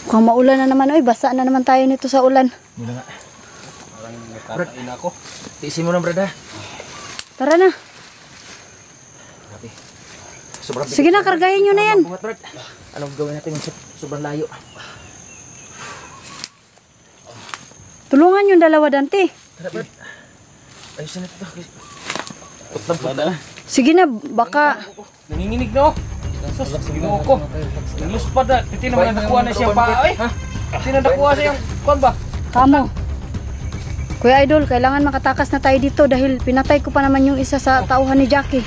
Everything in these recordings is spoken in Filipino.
Mukhang maulan na naman. Uy, basa na naman tayo nito sa ulan. Muna nga. Parang nagkakain ako. Tiisin mo lang, Brad, ha? Tara na. Sobrang Sige na, kargahin nyo na yan. bungat, Brad. Anong gawin natin yung sobrang layo? Tulungan yung dalawa, Dante. Tara, Brad. Ayusin natin ito. Putlang-putla. Sige na, baka... Nanginginig na, oh. Sus, ginoo ko. Niluspad na. Piti naman nakuha na siyang paa, eh. Piti na nakuha siyang, kuwan ba? Kamo. Kuya Idol, kailangan makatakas na tayo dito dahil pinatay ko pa naman yung isa sa tauhan ni Jackie.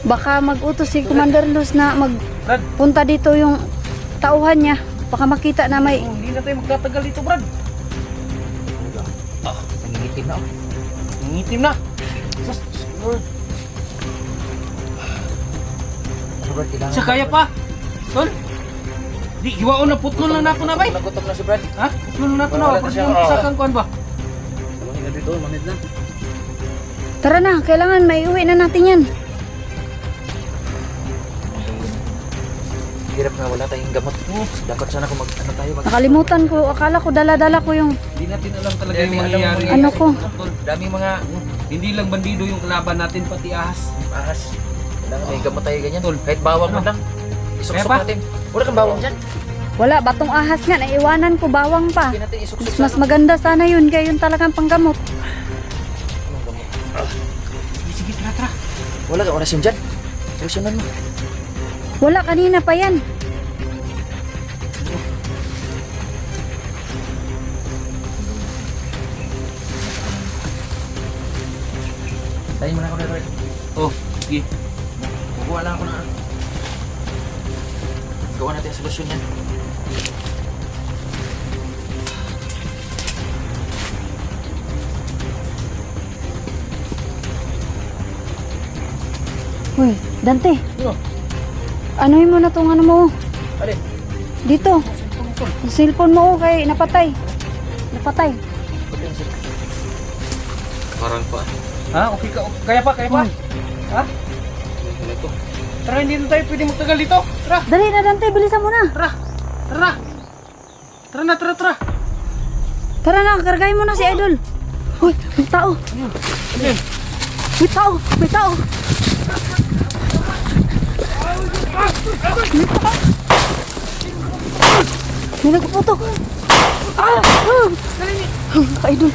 Baka mag-utos si Commander Luz na magpunta dito yung tauhan niya. Baka makita na may... Hindi na tayo magtatagal dito, Brad. Nangingitim na, oh. Nangingitim na. Sus, Lord. Siya kaya pa. Tol. Di, hiwaon na putlon lang na ako na, bay. Nagutom na si Brad. Ha? Putlon na ako na. Pero yung isakang kuhan ba? Manid na dito, manid na. Tara na, kailangan maiuwi na natin yan. Hirap na wala tayong gamot. Dapat sana kung ano tayo. Nakalimutan ko, akala ko dala-dala ko yung... Hindi natin alam talaga yung mangyayari. Ano ko? Daming mga... Hindi lang bandido yung kalaban natin, pati ahas. Ahas. Kailangan may gamot tayo ganyan. Kahit bawang man lang. Isuksok Kaya pa? natin. Wala kang bawang dyan. Wala, batong ahas nga, naiwanan ko, bawang pa. Hindi natin isuksok Mas maganda sana yun, kaya yun talagang panggamot. Sige, tara. Wala ka orasyon dyan. Solusyonan mo. Wala, kanina pa yan. Tayo muna ako na. Oh, sige. Kukuha lang ako na. Gawa natin ang solusyon yan. Uy, Dante, Ano? anuhin mo na tong ano mo. Alin? Dito. Ang cellphone mo, kay napatay. Napatay. Parang pa. Ha? Okay ka? Kaya pa? Ha? Ano to? Tara, hindi na tayo pwede magtagal dito. Tara! Dali na, Dante, bilisan mo na. Tara! Tara! Tara na, kargahin mo na si Idol. Uy, may tao. Alin? May tao. May tao. May nagpaputok. Idol.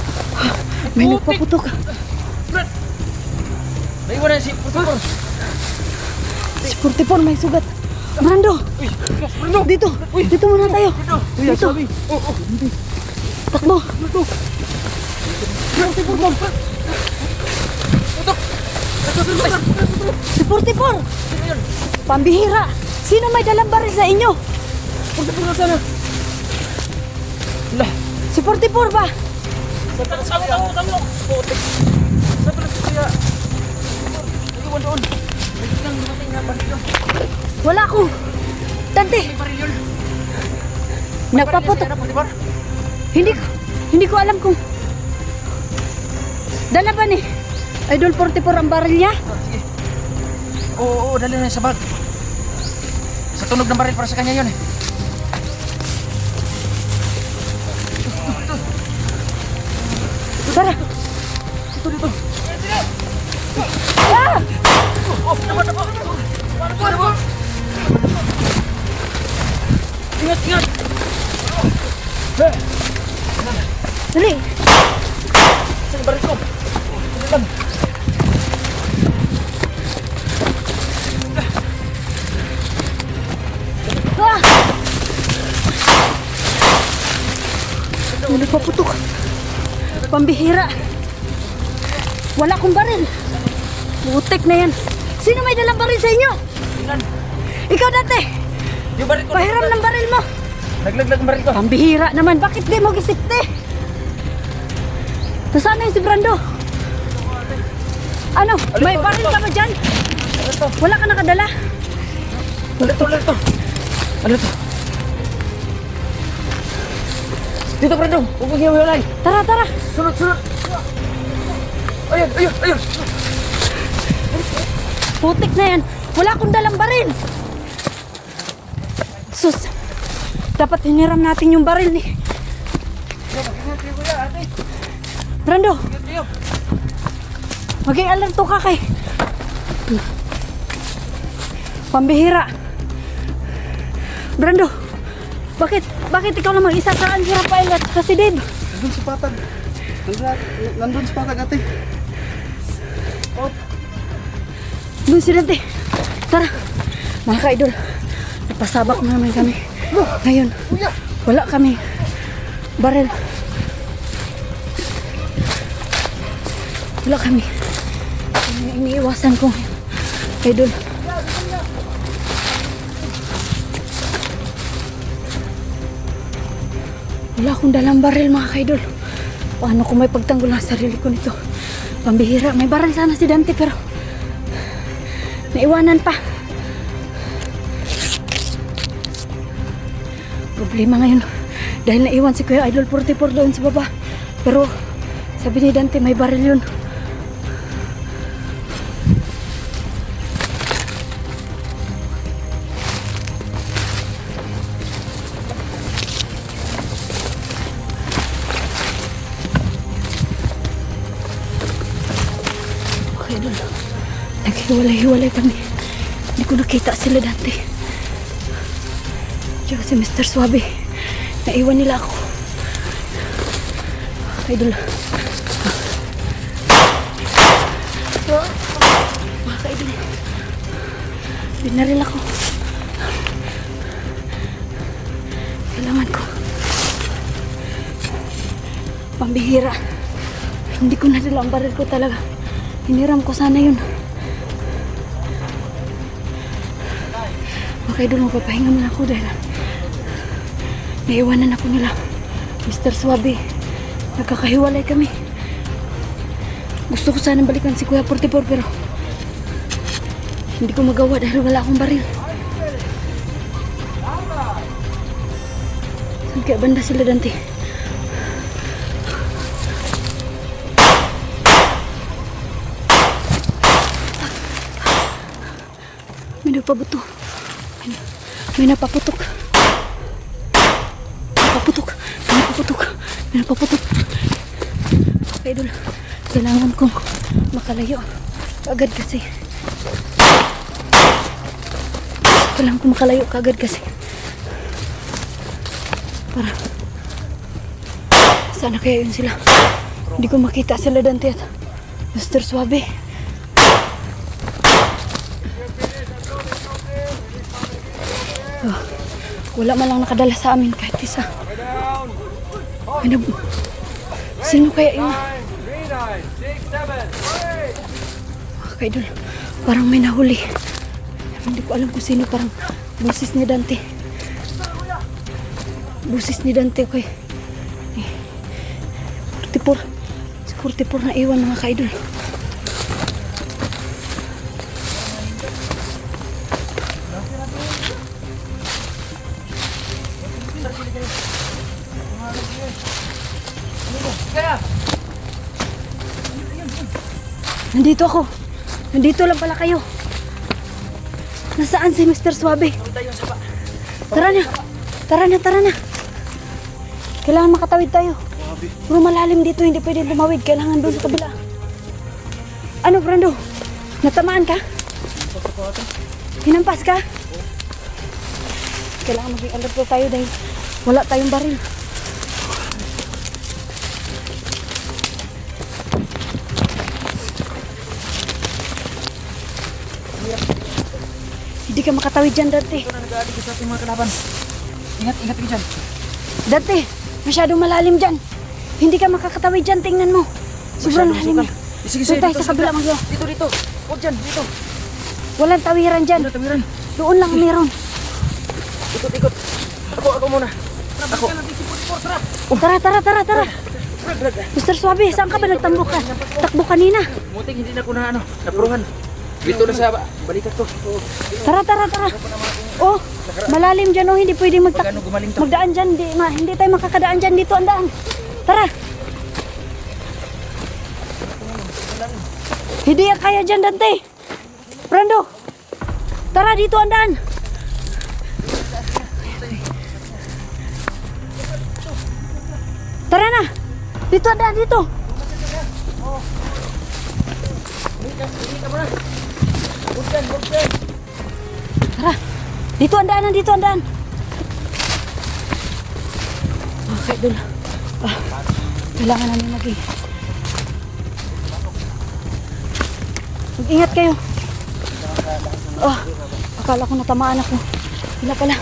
May nagpaputok. Naiwan na si Putol. Si Purtipon may sugat. Brando. Brando! Dito. Dito muna tayo. Dito. Takbo. Si Purtipon. Pambihira. Sino may dalang baril sa inyo? Putol na sana. Si Purtipon ba? Tamo. Putik. Sa pala si Kuya. Naiwan doon. May ginang dumating na baril yun. Wala ko. Dante. May baril yun. Nagpaputok. Ano, Putol? Hindi ko alam kung dala ba ni Idol 44 ang baril niya? Sige. Oo, dali na sa bag. Sa tunog ng baril para sa kanya yun eh. Tara. Dito. Ah! Naman. Ingat. Dali. Saan baril ko? Lang. Ah! May nagpaputok. Pambihira. Wala akong baril. Butik na yan. Sino may dalang baril sa inyo? Ikaw dati. Yung baril ko. Pahiram ng baril mo. Naglaglag ang baril ko. Pambihira naman. Bakit di mo gisipte? Nasaan na yung si Brando? Ano? May baril ka ba dyan? Wala ka nakadala? Ano to? Dito, Brando. Huwag mo hiwalay. Tara. Sunod. Ayun. Putik na yan. Wala akong dalang baril. Sus, Dapat hiniram natin yung baril ni Brando. Maging alerto ka kay pambihira. Brando, bakit ikaw lang mag-isa? Saan si Rafael at kasi Dave? Nandun sa patag. Nandun sa patag ate. Oh, Doon si Dante. Tara, mga ka-idol. Napasabak na naman kami. Ngayon, wala kami baril. Wala kami. Iniiwasan ko, idol. Wala akong dalang baril, mga ka-idol. Paano kung may pagtanggol ang sarili ko nito? Pambihira. May baril sana si Dante pero naiwanan pa. Problema ngayon dahil naiwan si Kuya Idol 44 doon sa baba. Pero sabi ni Dante may baril yun. Okay, Idol. Naghiwalay-hiwalay kami. Hindi ko nakita sila Dante. Tsaka si Mr. Suabe. Naiwan nila ako. Idol. Mga ka-idol. Binaril ako. Kailangan ko. Pambihira. Hindi ko nadala ang baril ko talaga. Hiniram ko sana yun. Mga ka-idol, mapapahinga muna ako dahil naiwanan ako nila. Mr. Suabe. Nagkakahiwalay kami. Gusto ko sanang balikan si Kuya 44 pero hindi ko magawa dahil wala akong baril. Saan kaya banda sila Dante? May nagpabuto. May napaputok. May napaputok. Okay, Idol. Kailangan kong makalayo agad kasi. Para sana kaya yun sila. Hindi ko makita sila Dante at Mr. Suabe. Wala man lang nakadala sa amin kahit isa. Sino kaya yun? Idol, parang may nahuli. Hindi ko alam kung sino. Parang busis ni Dante. Okay. 44 na iwan mga ka-idol. Nandito ako. Nandito lang pala kayo. Nasaan si Mr. Suabe? Tara na. Kailangan makatawid tayo. Puro malalim dito, hindi pwedeng tumawid. Kailangan doon sa kabila. Ano, Brando? Natamaan ka? Hinampas ka? Kailangan maging alerto tayo dahil wala tayong baril. Hindi ka makatawid dyan, Dante. Ito na nag-aaligid sa ating mga kalaban. Ingat ka dyan. Dante, masyadong malalim dyan. Hindi ka makakatawid dyan, tingnan mo. Sobrang malalim. Sige, Doon tayo sa kabila, Magyo. Dito. Huwag dyan, dito. Walang tawiran dyan. Tawiran. Doon lang meron. Ikot. Ako muna. Ako. Tara. Mr. Suabe, saan ka ba nagtambok ka? Takbo kanina. Muting hindi na ko na napuruhan. Dito na sa balikat ko. Tara. Oh, malalim dyan, oh. Hindi pwedeng Pagano gumaling to. magdaan dyan. Hindi tayo makakadaan dyan. Dito ang daan. Tara. Hindi yan kaya dyan, Dante. Brando. Tara, dito ang daan. Dito, andaan, dito. Tara. Dito, andaan, dito, andaan. Okay, Idol. Kailangan namin mag-ingat kayo. Akala ko natamaan ako. Wala pala.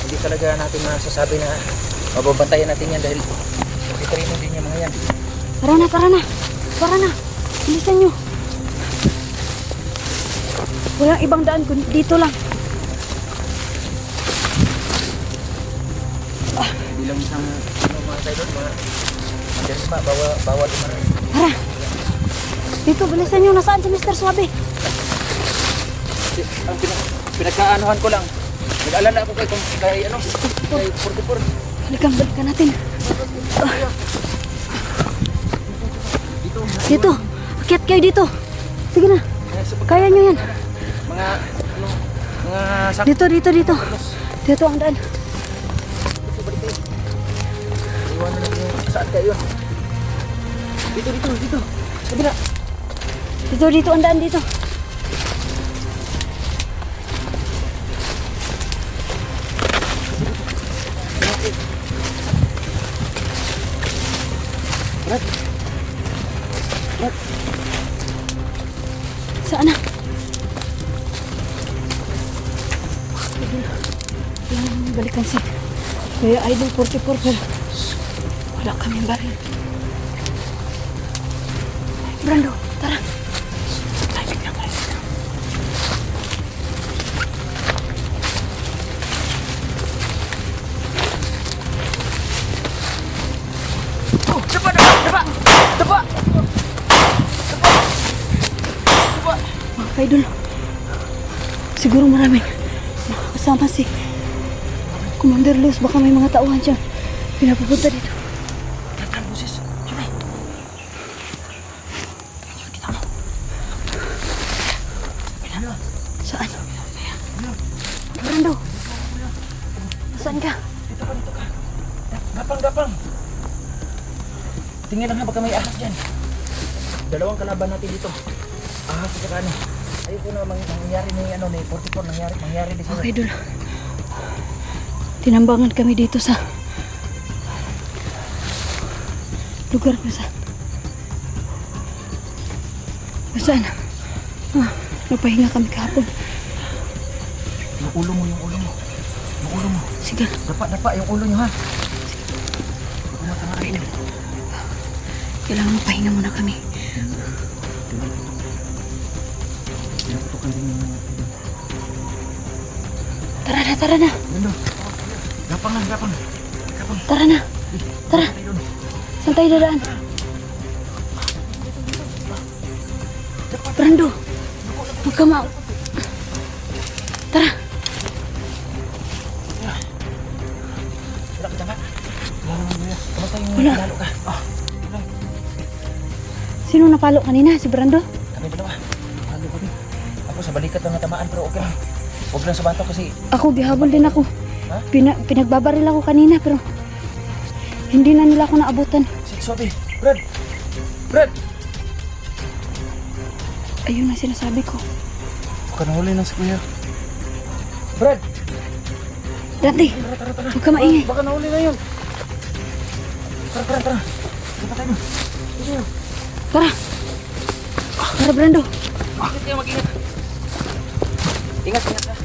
Hindi talaga natin masasabi na mababantayan natin yan dahil pitarino din yung mga yan. Tara na, tara na. Tara na. Bilisan nyo. Walang ibang daan kundi dito lang. Hindi lang isang mga tayo doon, madalas pa, bawal umaray. Tara. Dito, bilisan nyo. Nasaan si Mr. Suabe? Ang pinagkaanuhan ko lang, nag-alala ako kay 44. Balikan natin. Dito. Akyat kayo dito. Sige na. Kaya nyo yan. Mga sakit. Dito. Dito ang daan. Iwanan natin yung saan kayo. Dito. Sabi na. Dito ang daan dito. Saan na? Balikan si Kuya Idol 44 pero wala kaming baril. Brando, tara. Mga Idol, siguro maraming kasama si Commander Luz. Baka may mga tauhan siya pinapupunta dito. Tara, busis. Siyempre. Kita mo. Saan? Brando, saan ka? Dito ka. Gapang. Tingnan lang ha, baka may ahas dyan. Dalawang kalaban natin dito. Ahas sa saka ano. Ayoko na mangyari ni 44. Mangyari din sa Okay, Idol. Tinambangan kami dito sa lugar kung saan. Napahinga kami kahapon. Yung ulo mo. Sige. Dapa yung ulo nyo ha. Kailangan mapahinga muna kami. Pinaputukan din yung Tara na. Nando. Gapang. Tara na. Tara. Saan tayo dadaan? Brando. Huwag ka Tara. Wala ka tama. Kamusta yung Wala. lalo ka? Sino napalo kanina? Si Brando? Kami dalawa. Lalo kami. Ako sa balikat lang natamaan pero okay lang. Huwag lang sa bato kasi Ako, bihabol din ako. Ha? Pinagbabaril ako kanina pero hindi na nila ako naabutan. Sobe. Brad! Ayun ang sinasabi ko. Baka nahuli na si Kuya. Brad! Dati, huwag ka maingay. Baka nahuli na yun. Tara. Dapat tayo. Tara. Tara, Brando. Ingat kayo, mag-ingat. Ingat ka.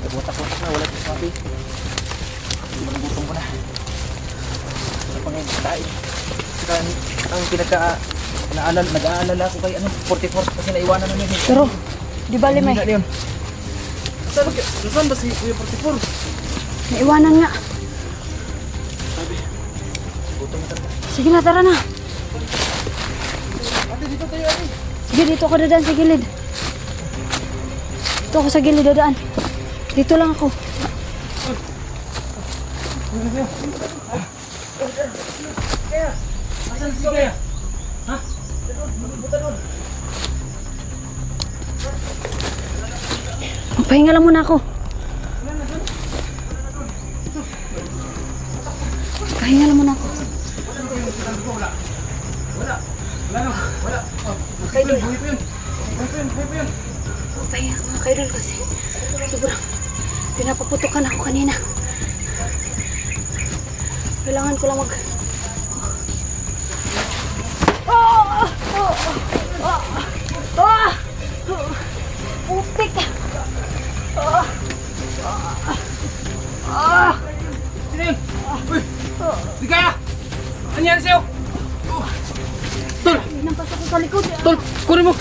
Nabutak-butak na, wala sa sabi. Gutom ko na. Ano pa ngayon, tayo. Saka ang nag-aalala ko kay 44 kasi naiwanan namin. Pero, di bali may Hindi na yun. Nasaan ba si Kuya 44? naiwanan nga. Gutom na talaga. Sige na, tara na. Ate, dito tayo, ate. Sige, dito ako dadaan sa gilid. Dito ako sa gilid dadaan. Dito lang ako. Asan si Kaya? Magpahinga lang muna ako. Pahinga lang muna ako. Kaidol. Pahinga ako mga kaidol kasi sobrang pinapaputukan ako kanina. Kailangan ko lang mag... Putik! Sino yun? Uy! Di kaya! Ano nangyari sa'yo? Tol! Hinampas ako sa likod. Tol! Kunin mo!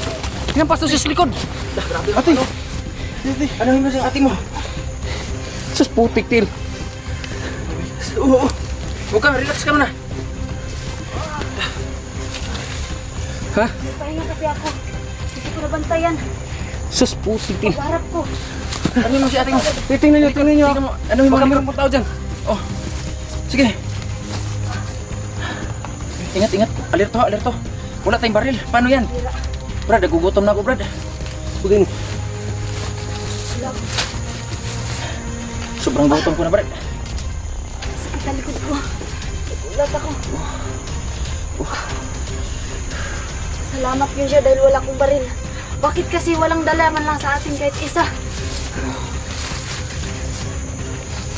Hinampas to sa likod! Grabe. Ate! Ate! Ano mo sa ate mo? Sus, putik, Til. Oo. Huwag ka, relax ka muna. Ha? Pahinga kasi ako. Hindi ko nabantayan. Sus, putik, Til. Pagharap ko. Ano mo si ate mo? Tingnan nyo. Tingnan mo. Ano yung Baka mga mayroong tao dyan. Oh. Sige. Ingat, ingat. Alerto, alerto. Wala tayong baril. Paano yan? Brad, nagugutom na ako, Brad. Pugin mo. Sobrang gutom ko na, Brad. Sakit sa likod ko. Nagulat ako. Salamat yun siya dahil wala akong baril. Bakit kasi walang dala man lang sa atin kahit isa?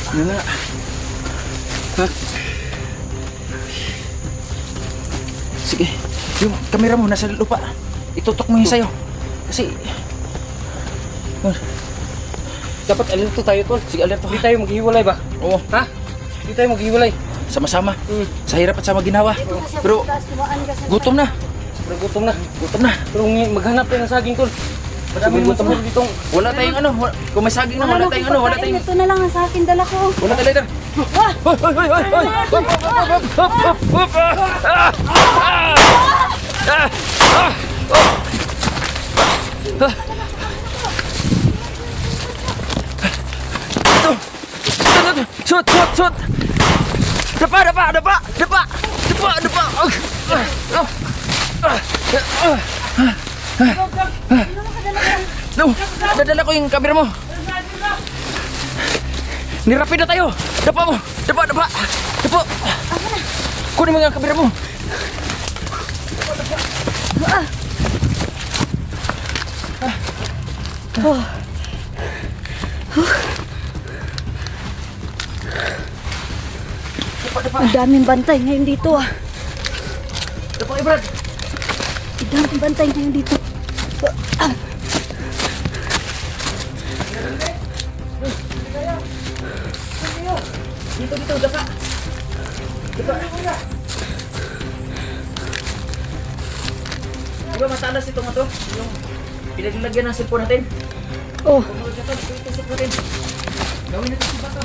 Ano na? Ha? Sige. Yung kamera mo nasa lupa. Itutok mo yun sa'yo. Kasi... Dapat alerto tayo, Tol. Sige, alerto. Hindi tayo maghiwalay ba? Oo. Ha? Hindi tayo maghiwalay. Sama-sama. Sa hirap at sa maginawa. Dito kasi ako Pero sa taas, tumaan kasi. gutom na. Sobrang gutom na. Gutom na. Pero maghanap tayo ng saging, Tol. Madaming gutom na dito. Wala tayong ano. Kung may saging na, wala tayong ano. Wala tayong... Ito na lang ang sa akin, dala ko. Wala tayong lighter. Wah! Hoy, hoy, hoy, hoy, hoy! Hop, hop, hop, hop, hop, hop, hop, Shoot, shoot, shoot! Dapa, dapa, dapa, dapa, dapa, dapa! No, dadala ko yung camera mo. Nirapid na tayo! Dapa mo! Dapa, dapa! Dapa! Kunin mo yung kamera mo! Ang daming bantay ngayon dito ah. Dapa kayo, Brad! Ang daming bantay ngayon dito. Ah. Dito, dito, dapa! Dapa! Diba matalas ito mo to? Yung pinaglagyan ng cellphone natin? Oh, Kung ito, ito yung natin. Gawin natin si Bato.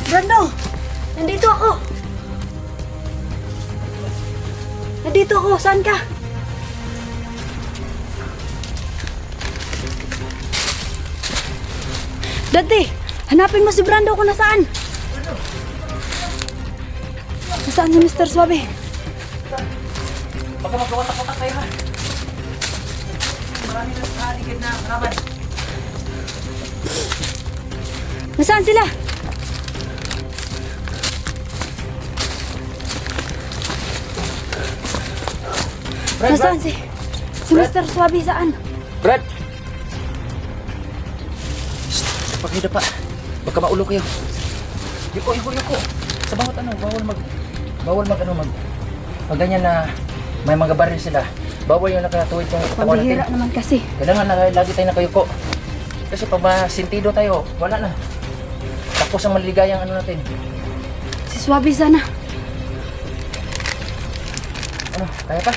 Brando! Nandito ako! Nandito ako! Saan ka? Dante! Hanapin mo si Brando kung nasaan! Nasaan si Mr. Suabe? Baka magkawatak-watak tayo ha. Marami na nakaligid na karaban. Nasaan sila? Brad, Nasaan Brad! si Mr. Suabe? Saan? Brad! Dapa kayo, dapa. Baka maulo kayo. Yuko, yuko, yuko. Sa bawat ano, bawal mag ganyan na may mga baril sila. Bawal yung nakatuwid yung katawan natin. Pambihira naman kasi. Kailangan na lagi tayo nakayuko. Kasi pag masintido tayo, wala na. Tapos ang maligayang ano natin. Si Suabe sana. Ano, kaya pa?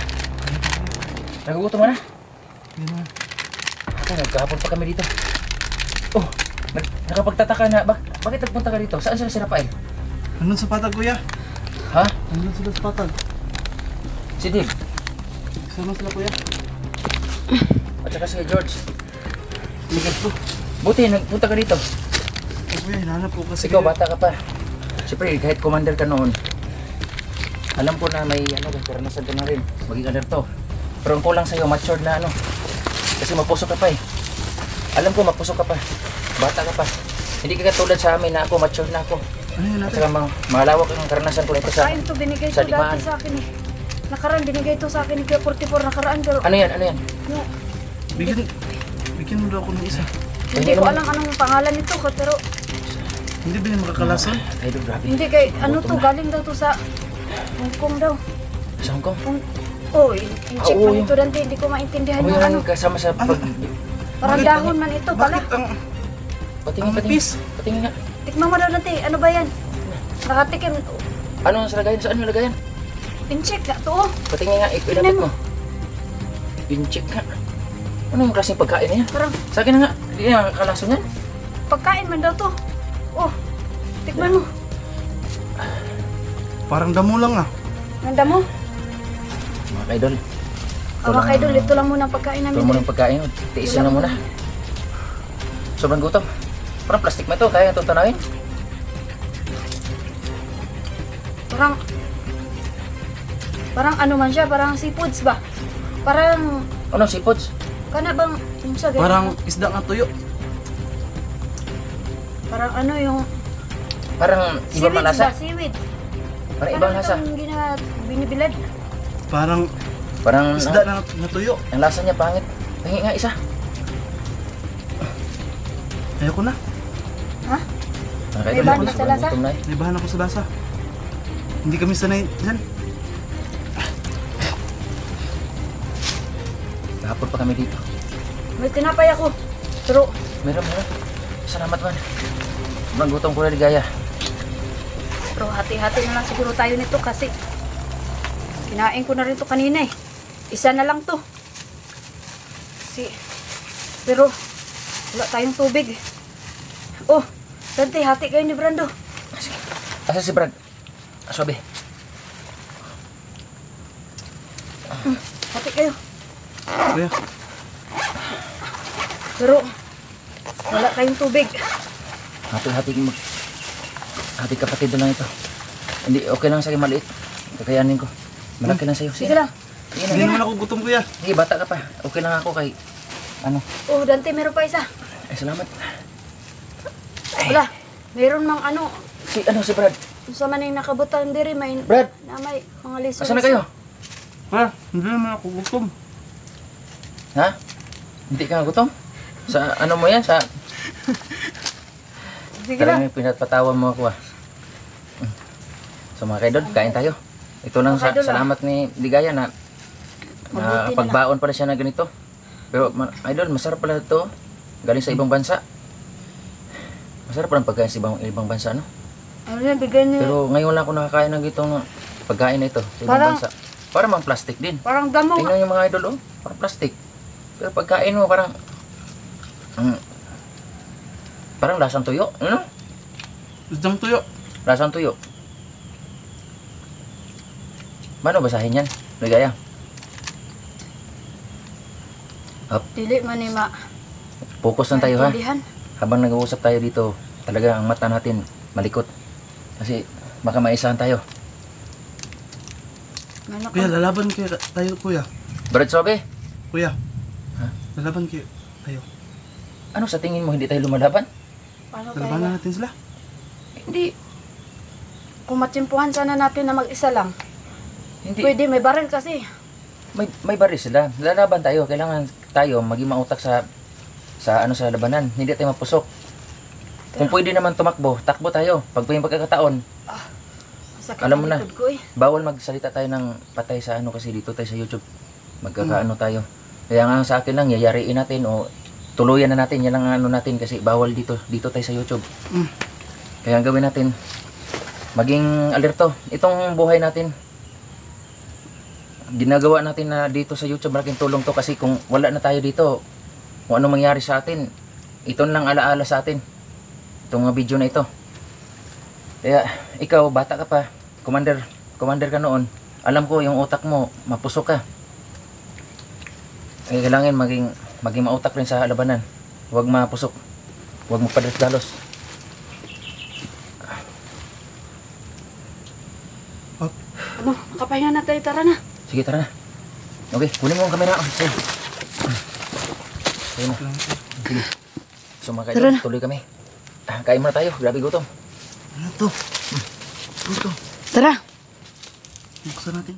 Nagugutom ka na? Ako, nagkahapon pa kami dito. Oh, nakapagtataka na. Bakit nagpunta ka dito? Saan sila si Rafael? Nandun sa patag, kuya. Ha? Nandun sila sa patag. Si Dave? Sama sila, kuya. At saka si George? Sige. Buti, nagpunta ka dito. Kuya, hinahanap ko kasi. Ikaw, bata ka pa. Siyempre, kahit commander ka noon, alam ko na may karanasan ka na rin. Maging alerto. Pero ang kulang sa'yo, matured na ano. Kasi mapusok ka pa eh. Alam ko, mapusok ka pa. Bata ka pa. Hindi ka katulad sa amin na ako, matured na ako. Ano yun At natin? saka malawak ang karanasan ko ito sa... Kain to, binigay sa to limaan. dati sa akin eh. Nakaraan, binigay to sa akin ni Kuya 44 nakaraan pero Ano yan? Ano yan? no, Bigyan mo daw ako ng isa. hindi ko alam anong pangalan nito pero Hindi ba yung makakalason? Ay, do, grabe. hindi kay ano to, galing daw to sa Hong Kong daw. Sa Hong Kong? Oh, i-check Oo, man yung- ito dante, hindi ko maintindihan Ako yung ano. yung kasama sa pag... Parang dahon man ito pala. Bakit ang Patingin, Ang patingin. nipis? Patingin nga. Tikman mo daw dante, ano ba yan? Nakatikim, Ano ang lagayan? Saan yung lagayan? in-check na to. Oh. Patingin nga, Tingnan ilapit mo. mo. Pincheck nga. Anong klaseng pagkain na yan? Parang Sa akin na nga, hindi na nakakalason yan. pagkain man daw to. Oh, tikman mo. parang damo lang ah. Nanda mo? Mga kaidol, Mga kaidol, ito lang muna ang pagkain ito namin. mo ng pagkain. Tiisin na muna. Sobrang gutom. Parang plastic mo ito, kaya itong tanawin. Parang ano man siya, parang seafoods ba? Parang, Ano, seafoods? kana bang, yung sa ganyan? Parang isda nga tuyo. Parang ano yung, Parang ibang seaweed malasa. ba? Seaweed. Parang ibang lasa. itong binibilad. Parang Parang isda na tuyo. ang lasa niya pangit. Pahingi nga isa. Ayoko na. Ha? Mga May kaidol, bahan ba sa sobrang lasa? gutom na eh. Naibahan ako sa lasa. Hindi kami sanay dyan. Kahapon pa kami dito. May tinapay ako. Pero, Meron. Salamat man. Sobrang gutom ko na ligaya. pero hati-hati na lang siguro tayo nito kasi kinain ko na rin to kanina eh. Isa na lang to. Pero, wala tayong tubig. Oh, Dante, hati kayo ni Brando. Sige. Asa si Brad? Sobe. Hati kayo. Kuya, Pero, wala kayong tubig. Hati kapatid lang ito. Hindi, okay lang sa akin maliit. Kakayanin ko. Malaki lang sa'yo. Sige lang. Sige na. hindi naman ako gutom kuya. Sige, bata ka pa. Okay lang ako kay... Ano? Oh, Dante, meron pa isa. Ay, salamat. Wala. Meron mang ano, Si Brad? sa maning nakabutan diri may Brad! na may mga liso. Asan na kayo? Ha? Hindi naman ako gutom. Ha? Hindi ka gutom? Sa ano mo yan? Sa... Sige lang. Talagang pinatpatawan mo ako ah. So mga kaidol, kain tayo. Ito lang Mga kaidol, salamat ni Ligaya na Mabuti na pagbaon pala siya na ganito. Pero idol, masarap pala ito. Galing sa ibang bansa. Masarap pala ang pagkain sa ibang bansa, no? Ano yan, bigay ni... Pero ngayon lang ako nakakain ng gitong pagkain na ito sa ibang Parang- bansa. Parang mang plastic din. Parang damo. Tingnan yung mga idol, oh. Parang plastic. Pero pagkain mo, parang... parang lasang tuyo. Ano? Isdang tuyo. Lasang tuyo. Paano basahin yan? Ligaya. Dili man ni ma. Focus lang tayo ha. maintindihan. Habang nag-uusap tayo dito, talaga ang mata natin malikot. Kasi baka maisahan tayo. Ano Kuya, ka? lalaban kayo tayo kuya. Brad Sobe, Kuya. Ha? Lalaban kayo tayo. ano sa tingin mo hindi tayo lumalaban? Paano Lalabanan kaya? natin sila. Hindi. Kung matsimpuhan sana natin na mag-isa lang. Hindi. Pwede, may baril kasi. May baris sila. Lalaban tayo. Kailangan tayo maging mautak sa sa labanan. Hindi tayo mapusok. Kung pwede naman tumakbo, takbo tayo. Pag may pagkakataon, Sakit Alam ang mo na. likod ko eh. bawal magsalita tayo ng patay sa ano kasi dito tayo sa YouTube. Magkakaano tayo. Kaya nga sa akin lang, yayariin natin o tuluyan na natin. Yan lang ang ano natin kasi bawal dito tayo sa YouTube. Kaya ang gawin natin, maging alerto. Itong buhay natin, ginagawa natin na dito sa YouTube, malaking tulong to kasi kung wala na tayo dito, kung ano mangyari sa atin, ito lang alaala sa atin. Itong mga video na ito. Kaya ikaw, bata ka pa, commander ka noon, alam ko yung utak mo, mapusok ka. Kaya kailangan maging mautak rin sa labanan. Huwag mapusok. Huwag magpadalos-dalos. Ano, nakapahinga na tayo. Tara na. Sige, tara na. Okay, kunin mo ang kamera. Sige. Sige na. Sige. So mga Tara kaidol, na. tuloy kami. Kain muna tayo. Grabe gutom. Ano to? Ano to? Tara. Buksan natin.